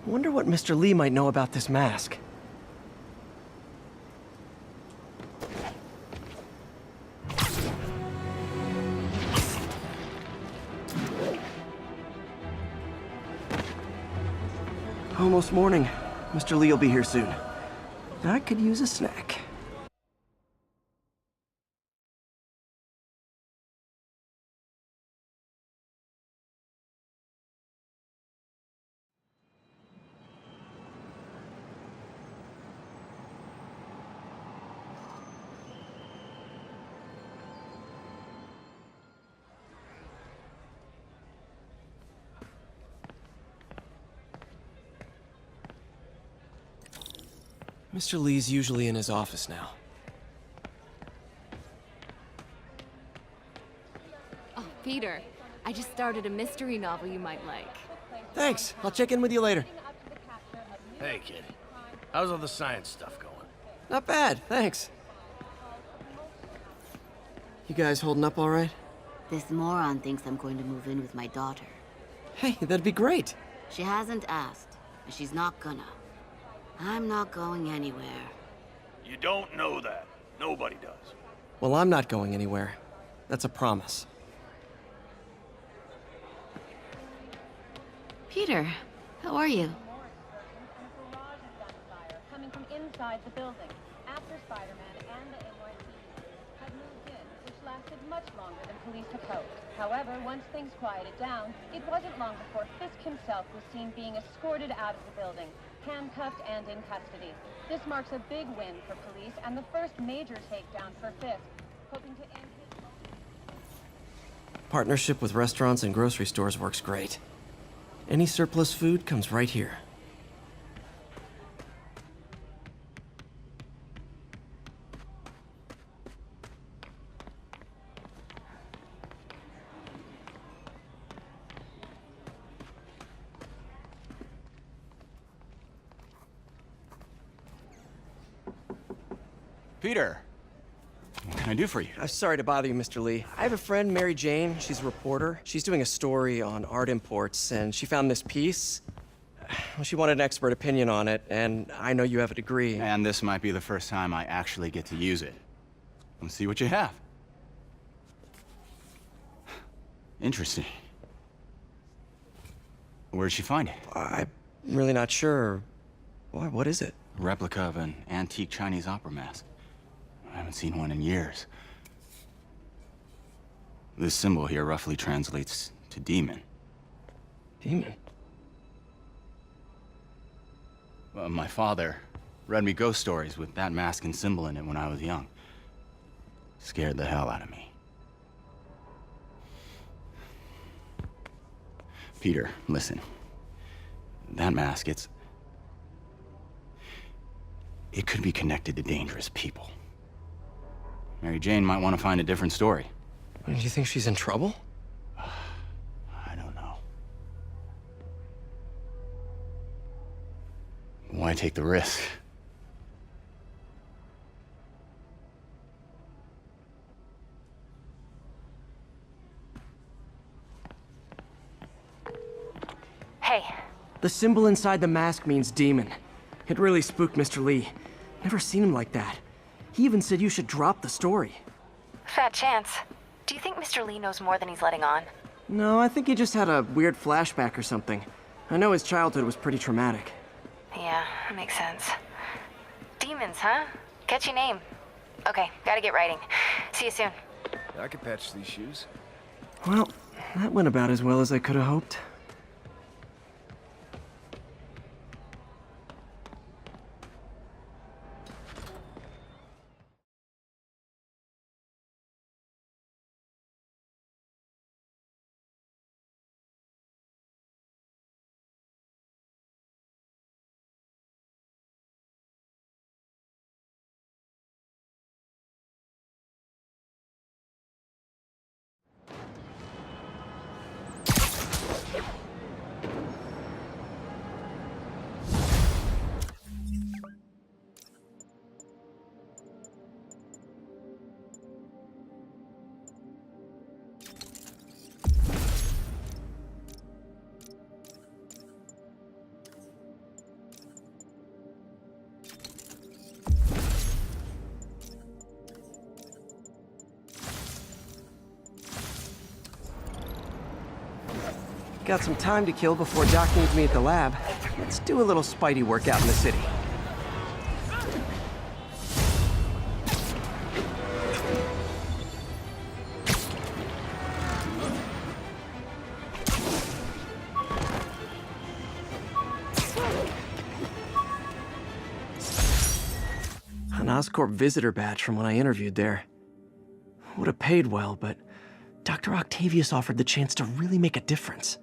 Wonder what Mr. Lee might know about this mask. Almost morning. Mr. Lee will be here soon. I could use a snack. Mr. Lee's usually in his office now. Oh, Peter, I just started a mystery novel you might like. Thanks. I'll check in with you later. Hey, kid. How's all the science stuff going? Not bad, thanks. You guys holding up all right? This moron thinks I'm going to move in with my daughter. Hey, that'd be great. She hasn't asked, and she's not gonna. I'm not going anywhere. You don't know that. Nobody does. Well, I'm not going anywhere. That's a promise. Peter, how are you? Coming from inside the building, after Spider-Man and the NYPD had moved in, which lasted much longer than police had hoped. However, once things quieted down, it wasn't long before Fisk himself was seen being escorted out of the building, handcuffed and in custody. This marks a big win for police and the first major takedown for Fisk, hoping to end his... Partnership with restaurants and grocery stores works great. Any surplus food comes right here. Peter, what can I do for you? Sorry to bother you, Mr. Lee. I have a friend, Mary Jane. She's a reporter. She's doing a story on art imports, and she found this piece. Well, she wanted an expert opinion on it, and I know you have a degree. And this might be the first time I actually get to use it. Let's see what you have. Interesting. Where'd she find it? I'm really not sure. What is it? A replica of an antique Chinese opera mask. I haven't seen one in years. This symbol here roughly translates to demon. Demon? My father read me ghost stories with that mask and symbol in it when I was young. Scared the hell out of me. Peter, listen. That mask, it could be connected to dangerous people. Mary Jane might want to find a different story. Do you think she's in trouble? I don't know. Why take the risk? Hey. The symbol inside the mask means demon. It really spooked Mr. Lee. Never seen him like that. He even said you should drop the story. Fat chance. Do you think Mr. Lee knows more than he's letting on? No, I think he just had a weird flashback or something. I know his childhood was pretty traumatic. Yeah, that makes sense. Demons, huh? Catchy name. Okay, gotta get writing. See you soon. I could patch these shoes. Well, that went about as well as I could have hoped. Got some time to kill before Doc needs me at the lab. Let's do a little Spidey workout in the city. An Oscorp visitor badge from when I interviewed there. Would have paid well, but Dr. Octavius offered the chance to really make a difference.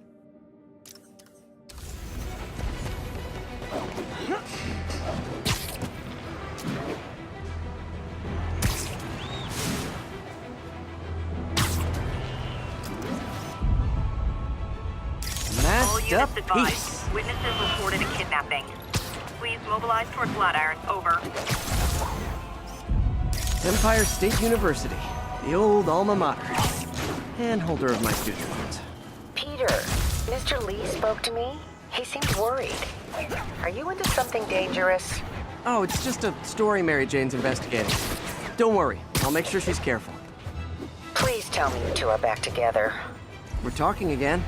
All Masked units up advised. peace. Witnesses reported a kidnapping. Please mobilize toward Flatiron. Over. Empire State University, the old alma mater, and holder of my student loans. Peter, Mr. Lee spoke to me. He seemed worried. Are you into something dangerous? Oh, it's just a story Mary Jane's investigating. Don't worry, I'll make sure she's careful. Please tell me you two are back together. We're talking again.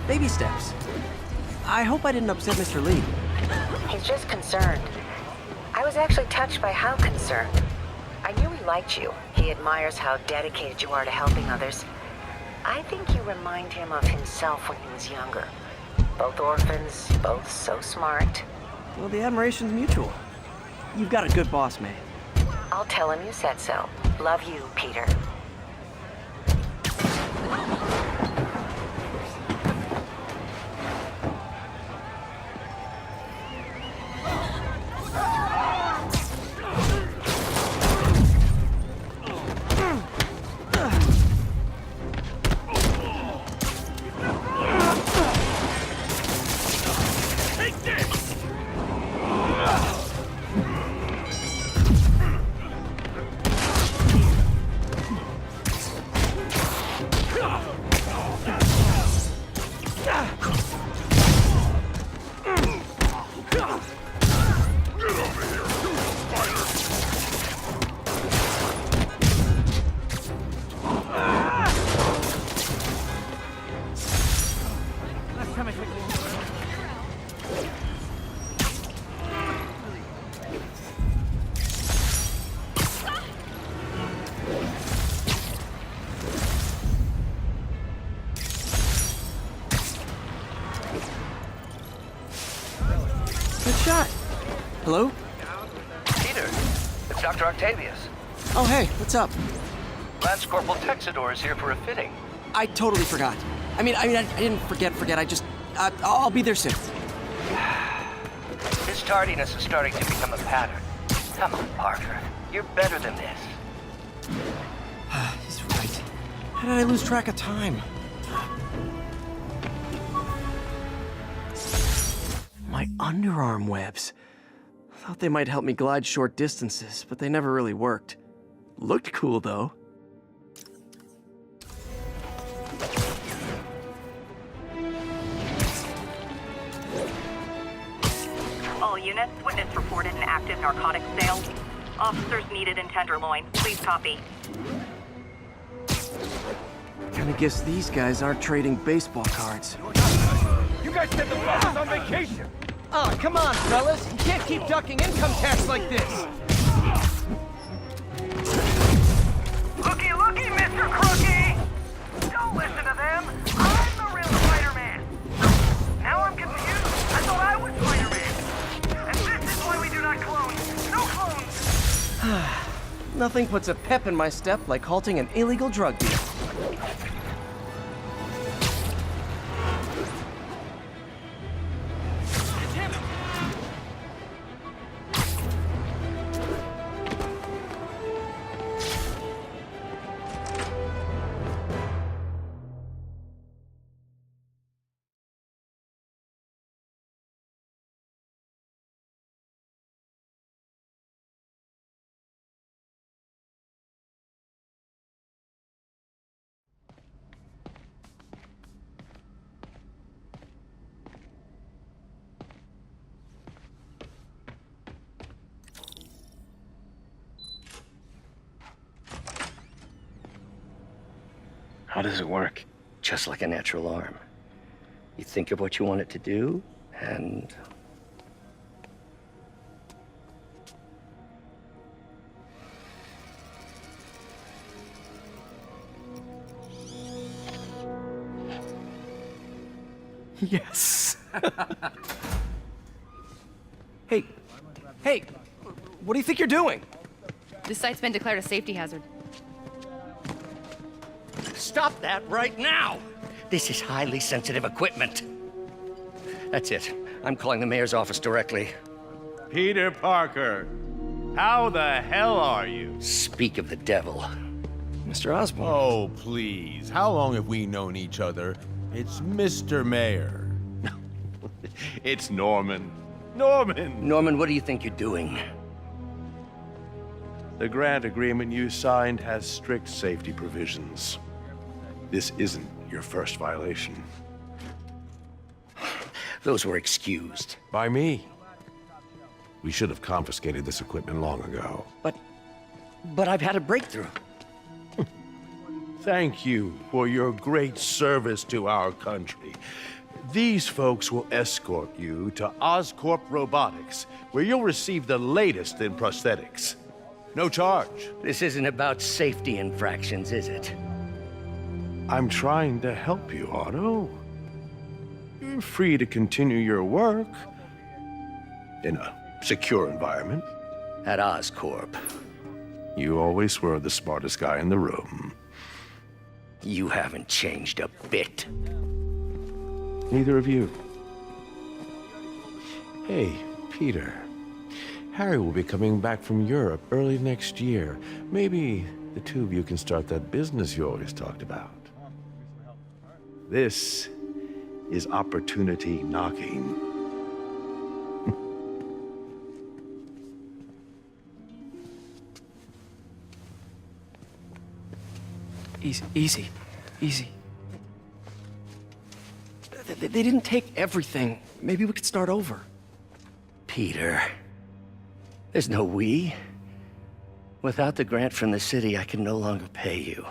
Baby steps. I hope I didn't upset Mr. Lee. He's just concerned. I was actually touched by how concerned. I knew he liked you. He admires how dedicated you are to helping others. I think you remind him of himself when he was younger. Both orphans, both so smart. Well, the admiration's mutual. You've got a good boss, May. I'll tell him you said so. Love you, Peter. Good shot. Hello? Peter, it's Dr. Octavius. Oh, hey, what's up? Lance Corporal Texador is here for a fitting. I totally forgot. I didn't forget. I just, I'll be there soon. His tardiness is starting to become a pattern. Come on, Parker. You're better than this. He's right. How did I lose track of time? My underarm webs. Thought they might help me glide short distances, but they never really worked. Looked cool, though. All units, witness reported an active narcotics sale. Officers needed in Tenderloin. Please copy. Kinda guess these guys aren't trading baseball cards. You guys said the boss was on vacation! Oh, come on, fellas! You can't keep ducking income tax like this! Looky, looky, Mr. Crookie! Don't listen to them! I'm the real Spider-Man! Now I'm confused. I thought I was Spider-Man! And this is why we do not clone. No clones! Nothing puts a pep in my step like halting an illegal drug deal. How does it work? Just like a natural arm. You think of what you want it to do, and... Yes. Hey, what do you think you're doing? This site's been declared a safety hazard. Stop that right now! This is highly sensitive equipment. That's it. I'm calling the mayor's office directly. Peter Parker, how the hell are you? Speak of the devil. Mr. Osborn. Oh, please. How long have we known each other? It's Mr. Mayor. It's Norman. Norman, what do you think you're doing? The grant agreement you signed has strict safety provisions. This isn't your first violation. Those were excused. By me. We should have confiscated this equipment long ago. But I've had a breakthrough. Thank you for your great service to our country. These folks will escort you to Oscorp Robotics, where you'll receive the latest in prosthetics. No charge. This isn't about safety infractions, is it? I'm trying to help you, Otto. You're free to continue your work in a secure environment. At Oscorp. You always were the smartest guy in the room. You haven't changed a bit. Neither of you. Hey, Peter. Harry will be coming back from Europe early next year. Maybe the two of you can start that business you always talked about. This is opportunity knocking. Easy. They didn't take everything. Maybe we could start over. Peter, there's no we. Without the grant from the city, I can no longer pay you.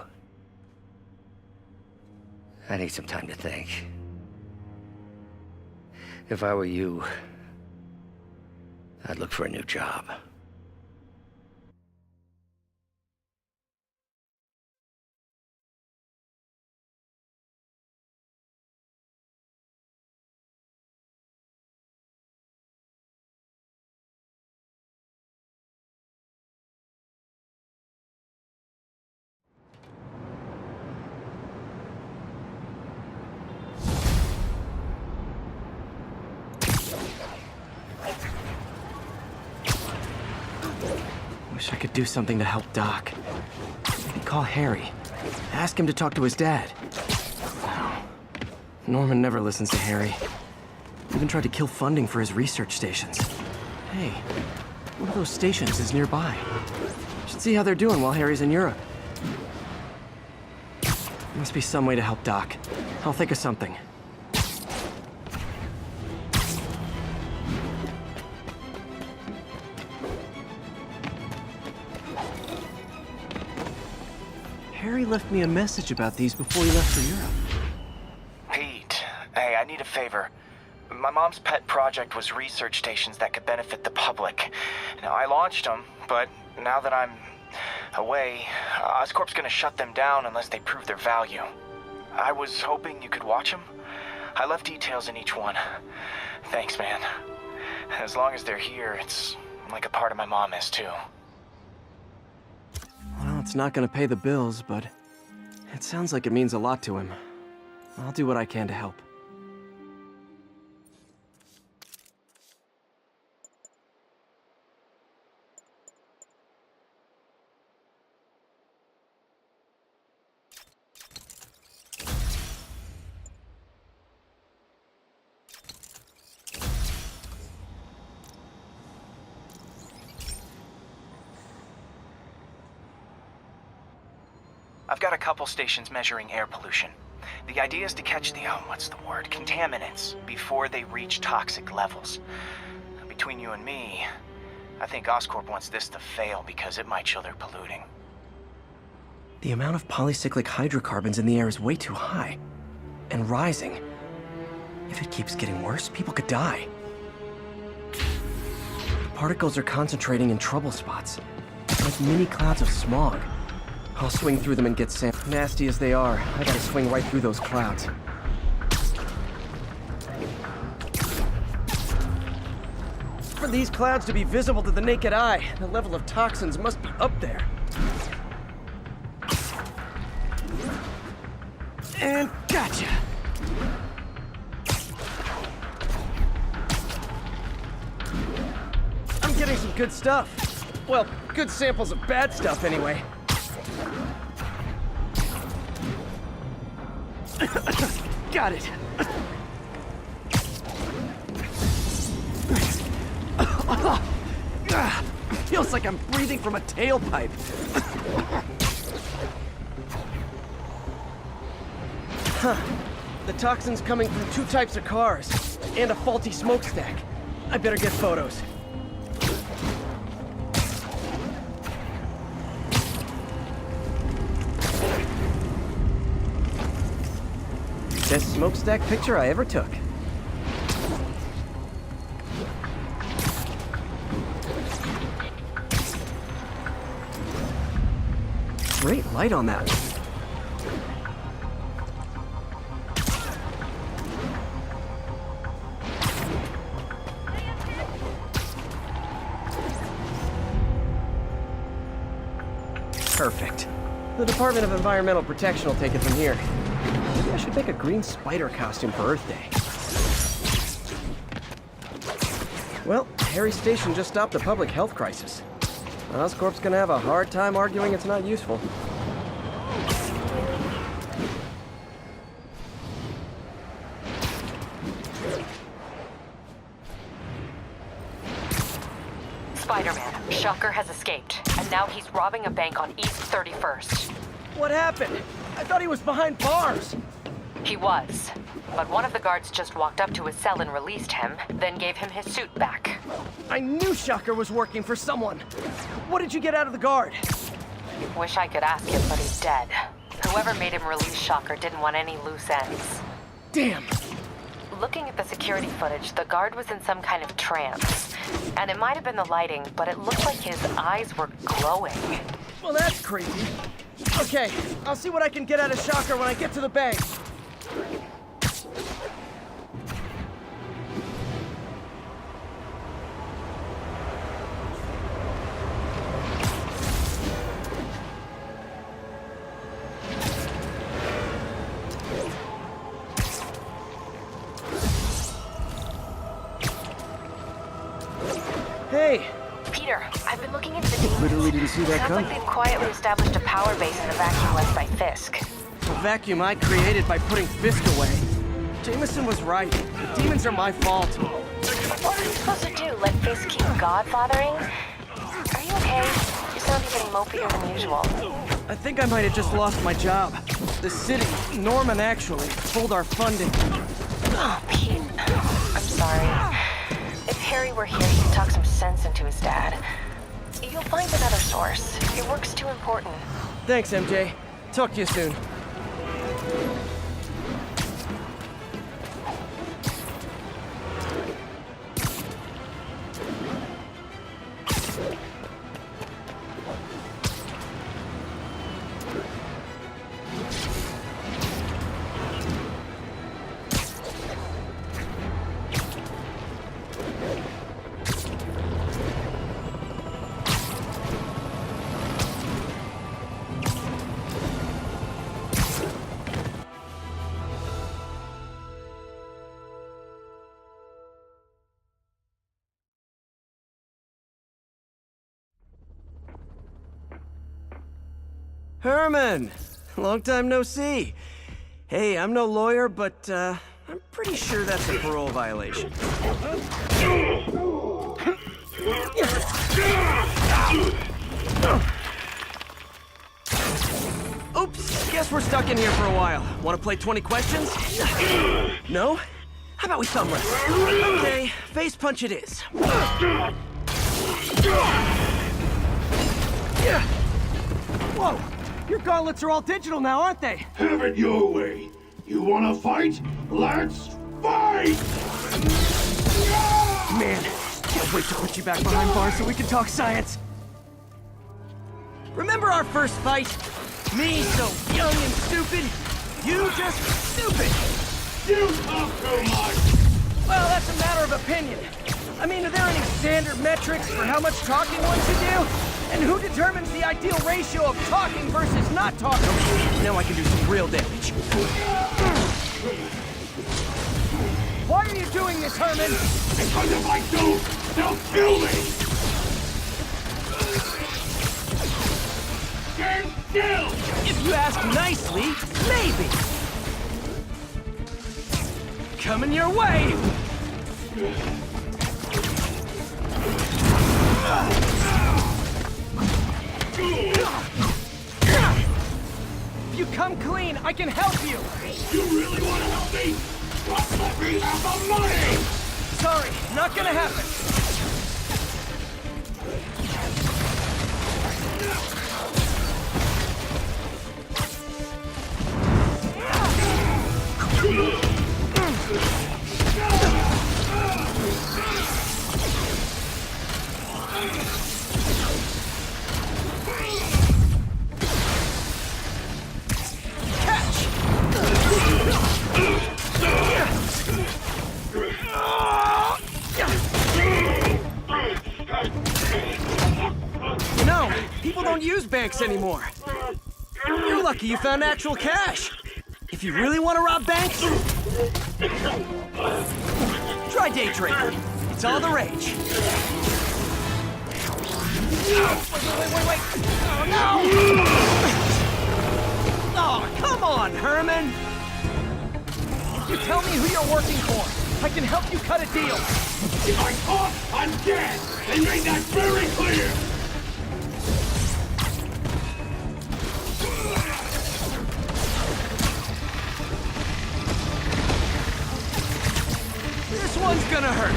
I need some time to think. If I were you, I'd look for a new job. Wish I could do something to help Doc. Maybe call Harry. Ask him to talk to his dad. No. Norman never listens to Harry. Even tried to kill funding for his research stations. Hey, one of those stations is nearby. Should see how they're doing while Harry's in Europe. Must be some way to help Doc. I'll think of something. Harry left me a message about these before he left for Europe. Pete, hey, I need a favor. My mom's pet project was research stations that could benefit the public. Now, I launched them, but now that I'm away, Oscorp's gonna shut them down unless they prove their value. I was hoping you could watch them. I left details in each one. Thanks, man. As long as they're here, it's like a part of my mom is, too. Well, it's not gonna pay the bills, but it sounds like it means a lot to him. I'll do what I can to help. I've got a couple stations measuring air pollution. The idea is to catch the, contaminants before they reach toxic levels. Between you and me, I think Oscorp wants this to fail because it might show they're polluting. The amount of polycyclic hydrocarbons in the air is way too high. And rising. If it keeps getting worse, people could die. Particles are concentrating in trouble spots, like mini clouds of smog. I'll swing through them and get Sam. Nasty as they are, I gotta swing right through those clouds. For these clouds to be visible to the naked eye, the level of toxins must be up there. And gotcha! I'm getting some good stuff. Well, good samples of bad stuff, anyway. Got it. Feels like I'm breathing from a tailpipe. Huh. The toxin's coming from 2 types of cars and a faulty smokestack. I better get photos. Best smokestack picture I ever took. Great light on that one. Perfect. The Department of Environmental Protection will take it from here. Maybe I should make a green spider costume for Earth Day. Well, Harry's station just stopped a public health crisis. Oscorp's gonna have a hard time arguing it's not useful. Spider-Man, Shocker has escaped, and now he's robbing a bank on East 31st. What happened? I thought he was behind bars. He was, but one of the guards just walked up to his cell and released him, then gave him his suit back. I knew Shocker was working for someone. What did you get out of the guard? Wish I could ask him, but he's dead. Whoever made him release Shocker didn't want any loose ends. Damn. Looking at the security footage, the guard was in some kind of trance. And it might have been the lighting, but it looked like his eyes were glowing. Well, that's creepy. Okay, I'll see what I can get out of Shocker when I get to the bank. Hey! Peter, I've been looking into the demons. Literally didn't see that Sounds coming. like they've quietly established a power base in the vacuum left by Fisk. The vacuum I created by putting Fisk away. Jameson was right. The demons are my fault. What are you supposed to do? Let Fisk keep godfathering? Are you okay? You sound even mopier than usual. I think I might have just lost my job. The city, Norman actually, pulled our funding. Oh, Pete. I'm sorry. If Harry were here, he'd talk some sense into his dad. You'll find another source. Your work's too important. Thanks, MJ. Talk to you soon. Herman! Long time no see. Hey, I'm no lawyer, but, I'm pretty sure that's a parole violation. Oops, guess we're stuck in here for a while. Want to play 20 questions? No? How about we thumb wrestle? Okay, face punch it is. Whoa! Your gauntlets are all digital now, aren't they? Have it your way. You wanna fight? Let's fight! Man, can't wait to put you back behind bars so we can talk science. Remember our first fight? Me so young and stupid, you just stupid. You talk too much! Well, that's a matter of opinion. I mean, are there any standard metrics for how much talking one should do? And who determines the ideal ratio of talking versus not talking? Now I can do some real damage. Why are you doing this, Herman? Because if I don't, they'll kill me! Stand still! If you ask nicely, maybe. Coming your way! If you come clean, I can help you! You really want to help me? Just let me have the money! Sorry, not gonna happen. No, people don't use banks anymore. You're lucky you found actual cash. If you really want to rob banks, try day trading. It's all the rage. Wait. Oh, no! Oh, come on, Herman! If you tell me who you're working for, I can help you cut a deal. If I talk, I'm dead! They made that very clear! This one's gonna hurt.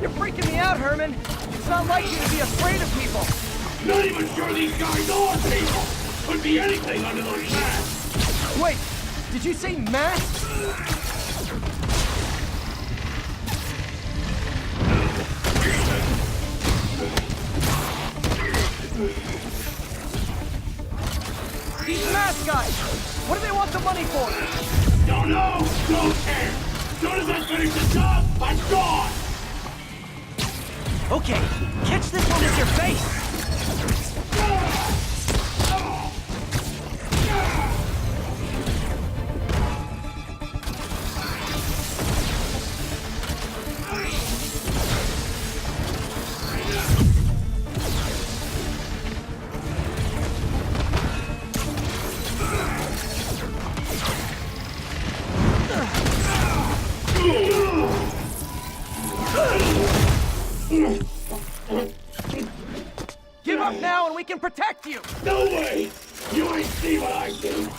You're freaking me out, Herman. It's not like you to be afraid of people. Not even sure these guys are people! Could be anything under those masks! Wait, did you say masks? These mask guys! What do they want the money for? Don't know! Don't care! As soon as I finish the job, I'm gone! Okay, catch this one with your face! Give up now and we can protect you! No way! You ain't see what I do!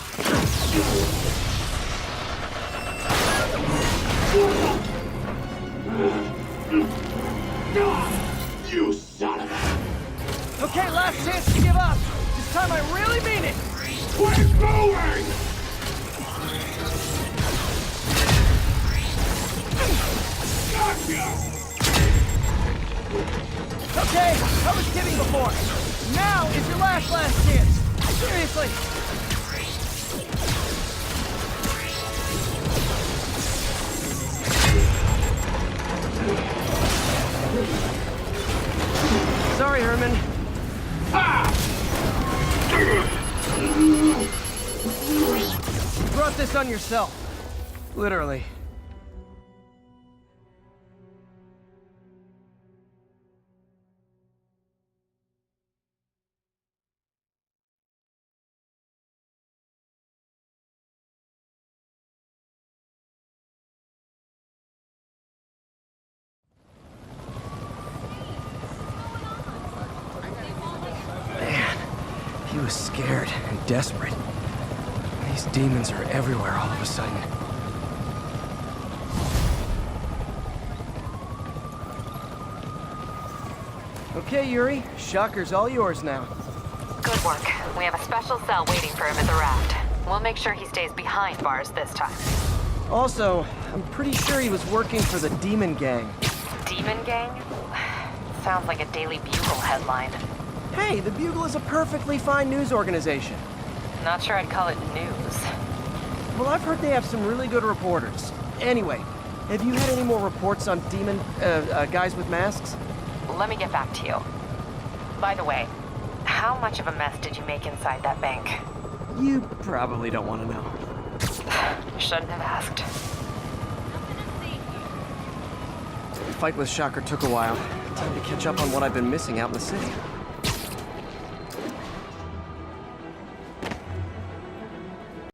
You son of a... Okay, last chance to give up. This time I really mean it! Quit moving! Gotcha! Okay, I was kidding before. Now is your last chance. Seriously. Sorry, Herman. You brought this on yourself. Literally. He was scared and desperate. These demons are everywhere all of a sudden. Okay, Yuri. Shocker's all yours now. Good work. We have a special cell waiting for him at the raft. We'll make sure he stays behind bars this time. Also, I'm pretty sure he was working for the Demon Gang. Demon Gang? Sounds like a Daily Bugle headline. Hey, the Bugle is a perfectly fine news organization. Not sure I'd call it news. Well, I've heard they have some really good reporters. Anyway, have you had any more reports on demon, guys with masks? Let me get back to you. By the way, how much of a mess did you make inside that bank? You probably don't want to know. Shouldn't have asked. The fight with Shocker took a while. Time to catch up on what I've been missing out in the city.